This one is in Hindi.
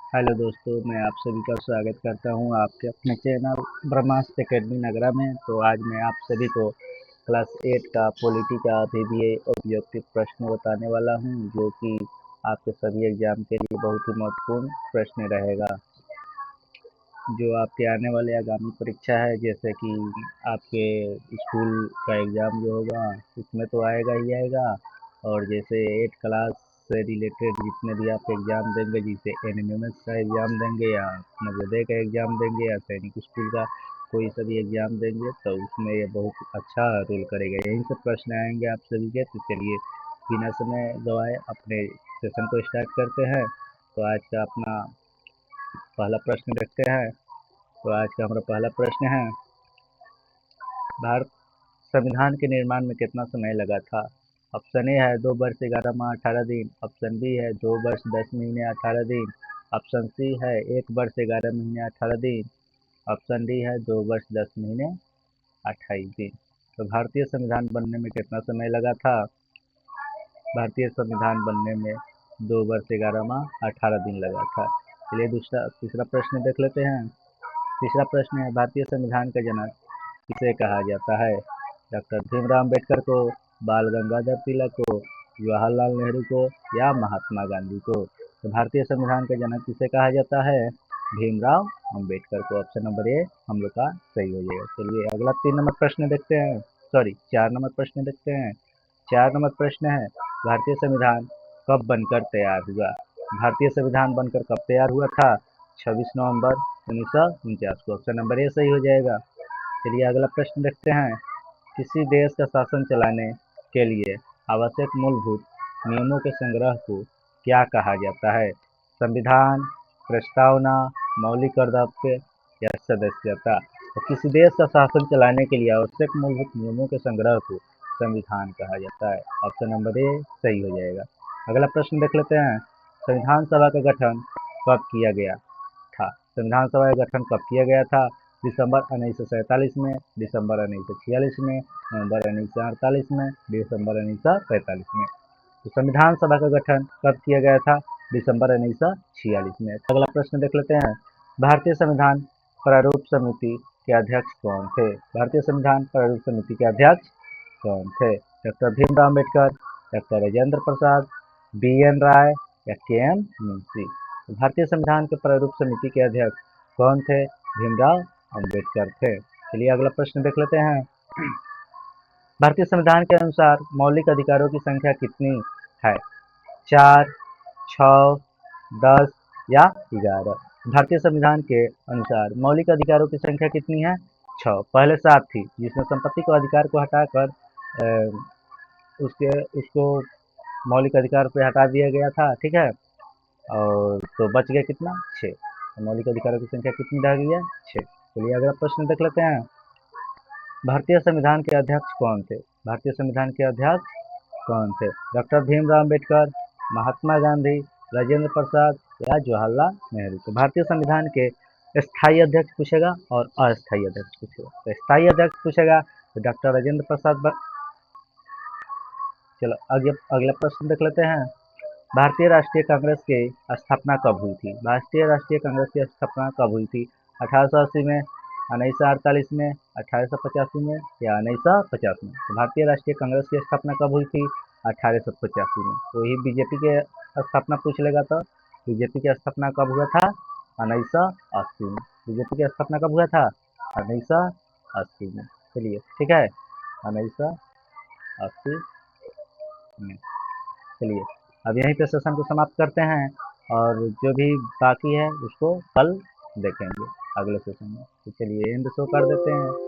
हेलो दोस्तों, मैं आप सभी का स्वागत करता हूं आपके अपने चैनल ब्रह्मास्त्र एकेडमी नगरा में। तो आज मैं आप सभी को क्लास 8 का पॉलिटी का अभिधेय ऑब्जेक्टिव प्रश्न बताने वाला हूं, जो कि आपके सभी एग्जाम के लिए बहुत ही महत्वपूर्ण प्रश्न रहेगा। जो आपके आने वाले आगामी परीक्षा है, जैसे कि आपके स्कूल का एग्ज़ाम जो होगा उसमें तो आएगा ही आएगा। और जैसे 8 क्लास से रिलेटेड जितने भी आप एग्ज़ाम देंगे, जैसे एनएमएमएस का एग्ज़ाम देंगे या नवोदय का एग्ज़ाम देंगे या सैनिक स्कूल का कोई सा भी एग्ज़ाम देंगे, तो उसमें ये बहुत अच्छा रोल करेगा। यहीं से प्रश्न आएंगे आप सभी के। तो चलिए बिना समय गवाए अपने सेशन को स्टार्ट करते हैं। तो आज का अपना पहला प्रश्न देखते हैं। तो आज का हमारा पहला प्रश्न है, भारत संविधान के निर्माण में कितना समय लगा था? ऑप्शन ए है 2 वर्ष 11 माह 18 दिन। ऑप्शन बी है 2 वर्ष 10 महीने 18 दिन। ऑप्शन सी है 1 वर्ष 11 महीने 18 दिन। ऑप्शन डी है 2 वर्ष 10 महीने 28 दिन। तो भारतीय संविधान बनने में कितना समय लगा था? भारतीय संविधान बनने में 2 वर्ष 11 माह 18 दिन लगा था। चलिए तीसरा प्रश्न देख लेते हैं। तीसरा प्रश्न है, भारतीय संविधान का जनक किसे कहा जाता है? डॉक्टर भीमराव अम्बेडकर को, बाल गंगाधर तिलक को, जवाहरलाल नेहरू को या महात्मा गांधी को? तो भारतीय संविधान का जनक किसे कहा जाता है? भीमराव अम्बेडकर को। ऑप्शन नंबर ए हम लोग का सही हो जाएगा। चलिए अगला 3 नंबर प्रश्न देखते हैं। सॉरी, 4 नंबर प्रश्न देखते हैं। 4 नंबर प्रश्न है, भारतीय संविधान कब बनकर तैयार हुआ? भारतीय संविधान बनकर कब तैयार हुआ था? 26 नवंबर 1949 को। ऑप्शन नंबर ए सही हो जाएगा। चलिए अगला प्रश्न देखते हैं। किसी देश का शासन चलाने के लिए आवश्यक मूलभूत नियमों के संग्रह को क्या कहा जाता है? संविधान, प्रस्तावना, मौलिक कर्तव्य या सदस्यता? तो किसी देश का शासन चलाने के लिए आवश्यक मूलभूत नियमों के संग्रह को संविधान कहा जाता है। ऑप्शन नंबर ए सही हो जाएगा। अगला प्रश्न देख लेते हैं। संविधान सभा का गठन कब किया गया था? संविधान सभा का गठन कब किया गया था? दिसंबर 1947 में, दिसंबर 1946 में, नवंबर 1948 में, दिसंबर 1945 में। तो संविधान सभा का गठन कब किया गया था? दिसंबर 1946 में। अगला प्रश्न देख लेते हैं। भारतीय संविधान प्रारूप समिति के अध्यक्ष कौन थे? भारतीय संविधान प्रारूप समिति के अध्यक्ष कौन थे? Doctor Bhimrao Ambedkar, doctor Rajendra Prasad, B N राय या के एम मुंशी? भारतीय संविधान के प्रारूप समिति के अध्यक्ष कौन थे? भीमराव अम्बेडकर थे। चलिए अगला प्रश्न देख लेते हैं। भारतीय संविधान के अनुसार मौलिक अधिकारों की संख्या कितनी है? 4, 6, 10 या 11? भारतीय संविधान के अनुसार मौलिक अधिकारों की संख्या कितनी है? 6। पहले 7 थी, जिसमें संपत्ति को अधिकार को हटाकर उसके उसको मौलिक अधिकार पे हटा दिया गया था, ठीक है। और तो बच गया कितना? 6। मौलिक अधिकारों की संख्या कितनी रह गई है? 6। चलिए अगला प्रश्न देख लेते हैं। भारतीय संविधान के अध्यक्ष कौन थे? भारतीय संविधान के अध्यक्ष कौन थे? डॉक्टर भीमराव अम्बेडकर, महात्मा गांधी, राजेंद्र प्रसाद या जवाहरलाल नेहरू? तो भारतीय संविधान के स्थायी अध्यक्ष पूछेगा और अस्थायी अध्यक्ष पूछेगा। तो स्थायी अध्यक्ष पूछेगा तो डॉक्टर राजेंद्र प्रसाद। चलो अगला प्रश्न देख लेते हैं। भारतीय राष्ट्रीय कांग्रेस की स्थापना कब हुई थी? भारतीय राष्ट्रीय कांग्रेस की स्थापना कब हुई थी? 1880 में, 1948 में, 1885 में या 1950 में? तो भारतीय राष्ट्रीय कांग्रेस की स्थापना कब हुई थी? 1885 में। वही बीजेपी के स्थापना पूछ लेगा तो बीजेपी की स्थापना कब हुआ था? 1980 में। बीजेपी की स्थापना कब हुआ था? 1980 में। चलिए ठीक है, 1980 में। चलिए अब यहीं पे सेशन को समाप्त करते हैं, और जो भी बाकी है उसको कल देखेंगे अगले सेशन में। तो चलिए एंड शो कर देते हैं।